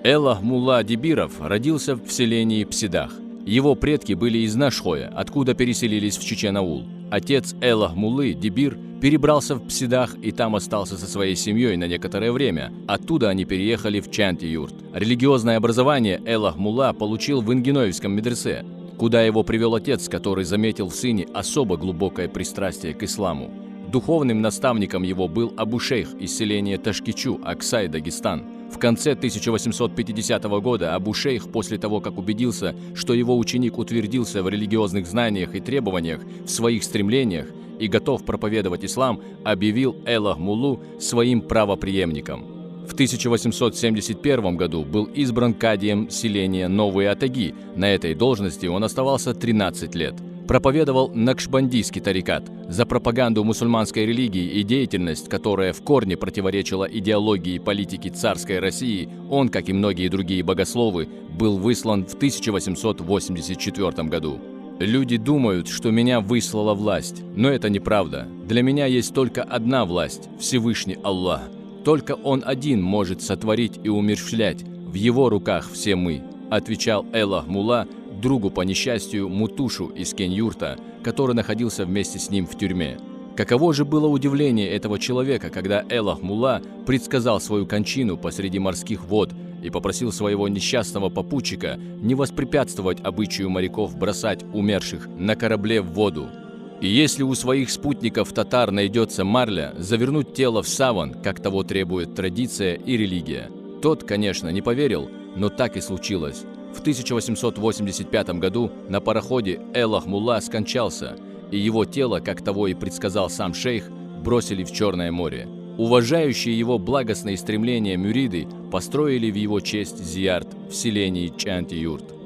Элах Мулла Дибиров родился в селении Псидах. Его предки были из Нашхоя, откуда переселились в Чечен-Аул. Отец Элах Муллы Дибир перебрался в Псидах и там остался со своей семьей на некоторое время. Оттуда они переехали в Чанти-Юрт. Религиозное образование Элах Мулла получил в Ингиноевском медресе, куда его привел отец, который заметил в сыне особо глубокое пристрастие к исламу. Духовным наставником его был Абу-Шейх из селения Ташкичу, Аксай, Дагестан. В конце 1850 года Абу-Шейх, после того, как убедился, что его ученик утвердился в религиозных знаниях и требованиях в своих стремлениях и готов проповедовать ислам, объявил Элах Муллу своим правопреемником. В 1871 году был избран кадием селения Новые Атаги. На этой должности он оставался 13 лет. Проповедовал накшбандийский тарикат. За пропаганду мусульманской религии и деятельность, которая в корне противоречила идеологии и политике царской России, он, как и многие другие богословы, был выслан в 1884 году. Люди думают, что меня выслала власть, но это неправда. Для меня есть только одна власть – Всевышний Аллах. Только Он один может сотворить и умерщвлять. В Его руках все мы, отвечал Элах Мулла другу по несчастью Мутушу из Кень-Юрта, который находился вместе с ним в тюрьме. Каково же было удивление этого человека, когда Элах Мулла предсказал свою кончину посреди морских вод и попросил своего несчастного попутчика не воспрепятствовать обычаю моряков бросать умерших на корабле в воду. И если у своих спутников татар найдется марля, завернуть тело в саван, как того требует традиция и религия. Тот, конечно, не поверил, но так и случилось. В 1885 году на пароходе Элах Мулла скончался, и его тело, как того и предсказал сам шейх, бросили в Черное море. Уважающие его благостные стремления мюриды построили в его честь зиярт в селении Чанти-Юрт.